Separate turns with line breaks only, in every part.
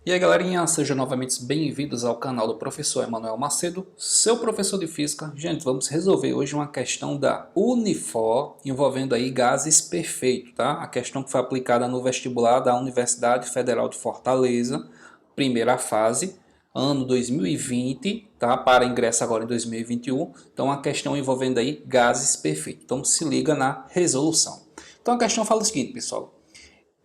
E aí galerinha, sejam novamente bem-vindos ao canal do professor Emanuel Macedo, seu professor de física. Gente, vamos resolver hoje uma questão da Unifor envolvendo aí gases perfeitos, tá? A questão que foi aplicada no vestibular da Universidade Federal de Fortaleza, primeira fase, ano 2020, tá? Para ingresso agora em 2021. Então a questão envolvendo aí gases perfeitos. Então se liga na resolução. Então a questão fala o seguinte, pessoal.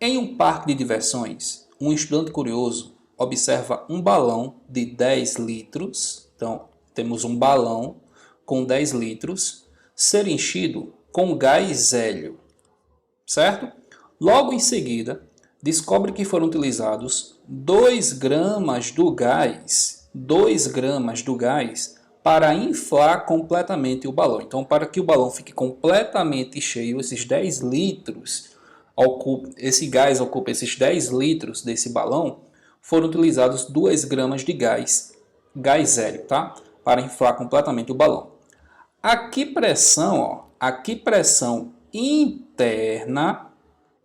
Em um parque de diversões, um estudante curioso observa um balão de 10 litros, então temos um balão com 10 litros, ser enchido com gás hélio, certo? Logo em seguida, descobre que foram utilizados 2 gramas do gás, 2 gramas do gás para inflar completamente o balão. Então, para que o balão fique completamente cheio, esses 10 litros, esse gás ocupa esses 10 litros desse balão, foram utilizados 2 gramas de gás hélio, tá? Para inflar completamente o balão. A que pressão interna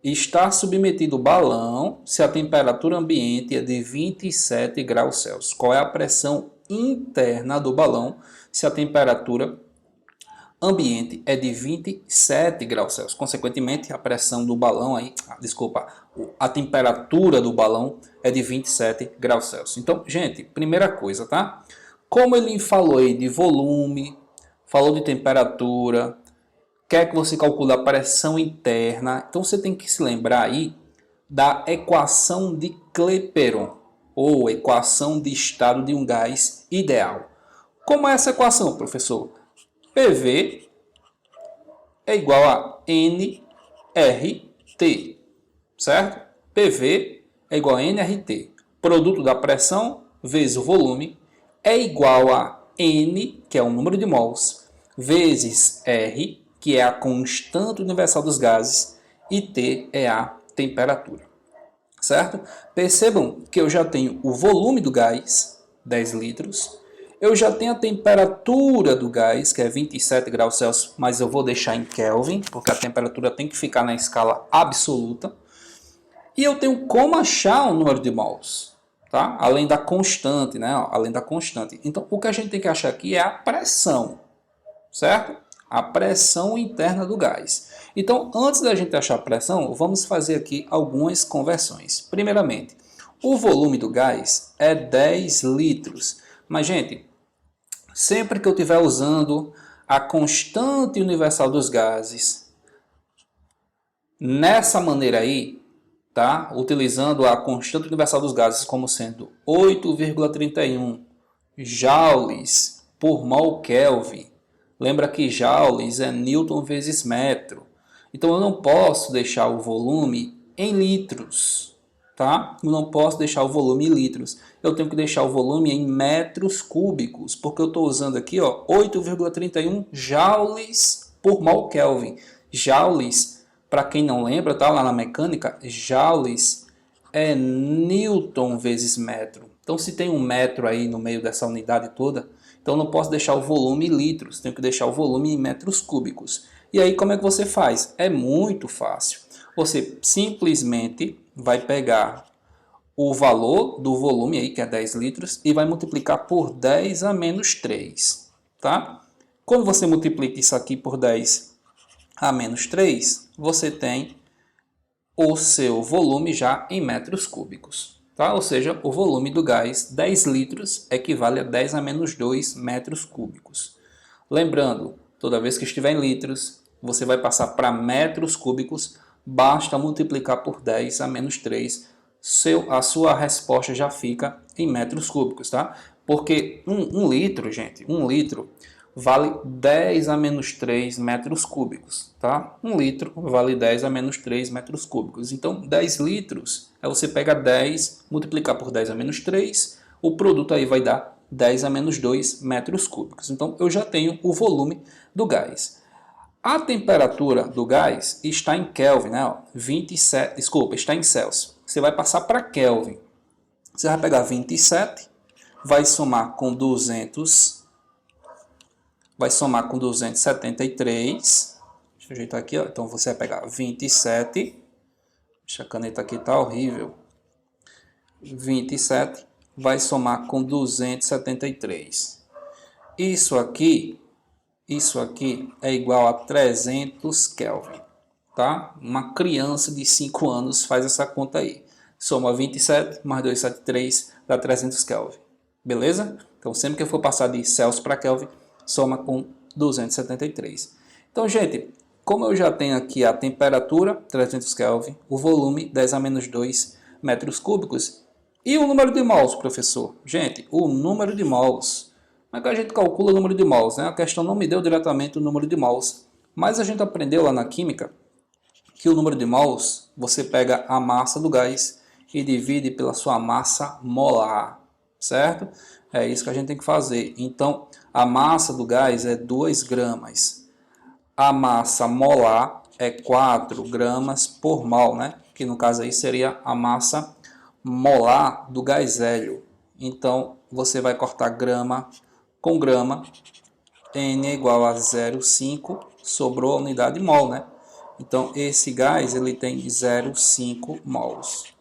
está submetido o balão se a temperatura ambiente é de 27 graus Celsius? Qual é a pressão interna do balão se a temperatura ambiente é de 27 graus Celsius. Consequentemente, a pressão do balão aí, a temperatura do balão é de 27 graus Celsius. Então, gente, primeira coisa, tá? Como ele falou aí de volume, falou de temperatura, quer que você calcule a pressão interna, então você tem que se lembrar aí da equação de Clapeyron, ou equação de estado de um gás ideal. Como é essa equação, professor? PV é igual a nRT, certo? PV é igual a nRT. Produto da pressão vezes o volume é igual a N, que é o número de mols, vezes R, que é a constante universal dos gases, e T é a temperatura, certo? Percebam que eu já tenho o volume do gás, 10 litros, eu já tenho a temperatura do gás, que é 27 graus Celsius, mas eu vou deixar em Kelvin, porque a temperatura tem que ficar na escala absoluta. E eu tenho como achar o número de mols, tá? Além da constante, né? Além da constante. Então, o que a gente tem que achar aqui é a pressão, certo? A pressão interna do gás. Então, antes da gente achar a pressão, vamos fazer aqui algumas conversões. Primeiramente, o volume do gás é 10 litros. Mas, gente, sempre que eu estiver usando a constante universal dos gases, nessa maneira aí, tá? Utilizando a constante universal dos gases como sendo 8,31 joules por mol Kelvin. Lembra que joules é Newton vezes metro. Então eu não posso deixar o volume em litros, tá? Eu não posso deixar o volume em litros. Eu tenho que deixar o volume em metros cúbicos, porque eu estou usando aqui 8,31 joules por mol Kelvin. Joules, para quem não lembra, tá? Lá na mecânica, joules é Newton vezes metro. Então, se tem um metro aí no meio dessa unidade toda, então eu não posso deixar o volume em litros, tenho que deixar o volume em metros cúbicos. E aí, como é que você faz? É muito fácil. Você simplesmente vai pegar o valor do volume aí, que é 10 litros, e vai multiplicar por 10 a menos 3, tá? Quando você multiplica isso aqui por 10 a menos 3, você tem o seu volume já em metros cúbicos, tá? Ou seja, o volume do gás, 10 litros, equivale a 10 a menos 2 metros cúbicos. Lembrando, toda vez que estiver em litros, você vai passar para metros cúbicos, basta multiplicar por 10 a menos 3, a sua resposta já fica em metros cúbicos, tá? Porque um litro, gente, 1 litro vale 10 a menos 3 metros cúbicos, tá? 1 litro vale 10 a menos 3 metros cúbicos. Então, 10 litros, aí você pega 10, multiplicar por 10 a menos 3, o produto aí vai dar 10 a menos 2 metros cúbicos. Então, eu já tenho o volume do gás. A temperatura do gás está em Kelvin, né? 27, desculpa, está em Celsius. Você vai passar para Kelvin. Você vai pegar 27, vai somar com 200, vai somar com 273. Deixa eu ajeitar aqui, ó. Então você vai pegar 27. Deixa a caneta aqui, tá horrível. 27 vai somar com 273. Isso aqui é igual a 300 Kelvin, tá? Uma criança de 5 anos faz essa conta aí. Soma 27 mais 273 dá 300 Kelvin. Beleza? Então, sempre que eu for passar de Celsius para Kelvin, soma com 273. Então, gente, como eu já tenho aqui a temperatura, 300 Kelvin, o volume, 10 a menos 2 metros cúbicos, e o número de mols, professor? Gente, o número de mols. Como é que a gente calcula o número de mols, né? A questão não me deu diretamente o número de mols, mas a gente aprendeu lá na química que o número de mols, você pega a massa do gás e divide pela sua massa molar, certo? É isso que a gente tem que fazer. Então, a massa do gás é 2 gramas. A massa molar é 4 gramas por mol, né? Que no caso aí seria a massa molar do gás hélio. Então, você vai cortar grama com grama. N é igual a 0,5, sobrou a unidade mol, né? Então, esse gás ele tem 0,5 mols.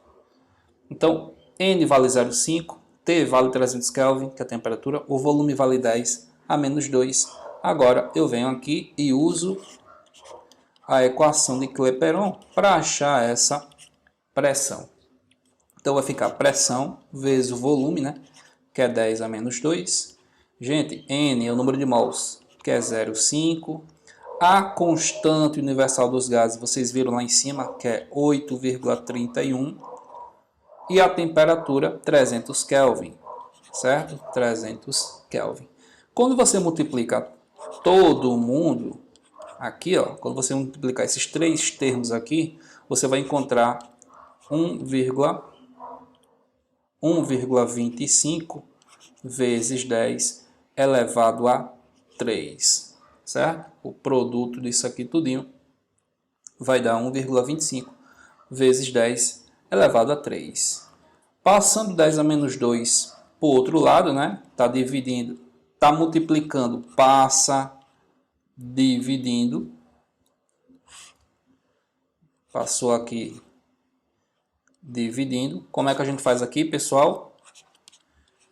Então, N vale 0,5, T vale 300 Kelvin, que é a temperatura, o volume vale 10 a menos 2. Agora, eu venho aqui e uso a equação de Clapeyron para achar essa pressão. Então, vai ficar pressão vezes o volume, né? Que é 10 a menos 2. Gente, N é o número de mols, que é 0,5. A constante universal dos gases, vocês viram lá em cima, que é 8,31. E a temperatura, 300 Kelvin, certo? 300 Kelvin. Quando você multiplica todo mundo, aqui, ó, quando você multiplicar esses três termos aqui, você vai encontrar 1,25 vezes 10 elevado a 3, certo? O produto disso aqui tudinho vai dar 1,25 vezes 10 elevado a 3. Passando 10 a menos 2 para o outro lado, né? Está dividindo, está multiplicando, passa dividindo. Passou aqui dividindo. Como é que a gente faz aqui, pessoal?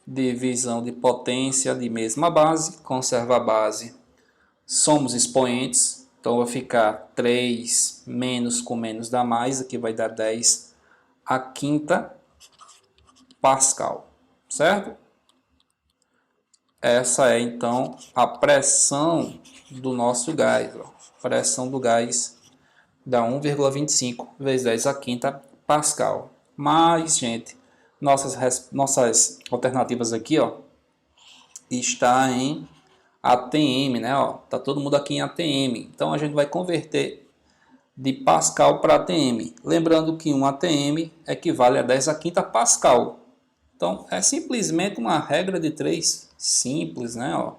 Divisão de potência de mesma base, conserva a base. Somos expoentes, então vai ficar 3 menos com menos dá mais, aqui vai dar 10 a quinta Pascal, certo? Essa é então a pressão do nosso gás. Ó. Pressão do gás dá 1,25 vezes 10 a quinta Pascal. Mas, gente, nossas alternativas aqui, ó, está em ATM, né? Ó, tá todo mundo aqui em ATM. Então a gente vai converter de Pascal para ATM. Lembrando que um ATM equivale a 10 a quinta Pascal. Então é simplesmente uma regra de 3 simples, né? Ó.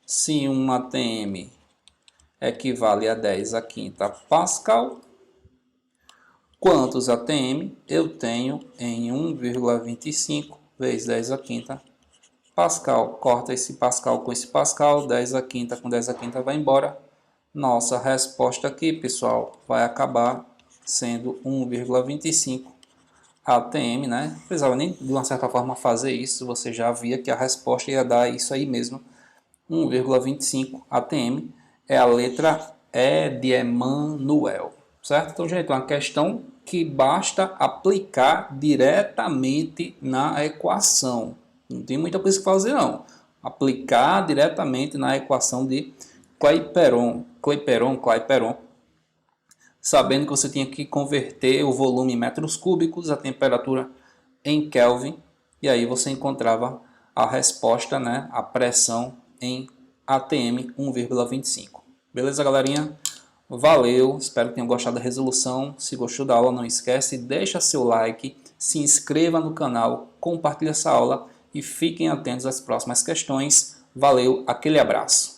Se um ATM equivale a 10 a quinta Pascal, quantos ATM eu tenho em 1,25 vezes 10 a quinta Pascal? Corta esse Pascal com esse Pascal, 10 a quinta com 10 a quinta vai embora. Nossa resposta aqui, pessoal, vai acabar sendo 1,25 ATM, né? Não precisava nem de uma certa forma fazer isso, você já via que a resposta ia dar isso aí mesmo. 1,25 ATM é a letra E de Emmanuel, certo? Então, gente, é uma questão que basta aplicar diretamente na equação. Não tem muita coisa que fazer, não. Aplicar diretamente na equação de Clapeyron, sabendo que você tinha que converter o volume em metros cúbicos, a temperatura em Kelvin, e aí você encontrava a resposta, né, a pressão em ATM 1,25. Beleza, galerinha? Valeu, espero que tenham gostado da resolução. Se gostou da aula, não esquece, deixa seu like, se inscreva no canal, compartilhe essa aula e fiquem atentos às próximas questões. Valeu, aquele abraço.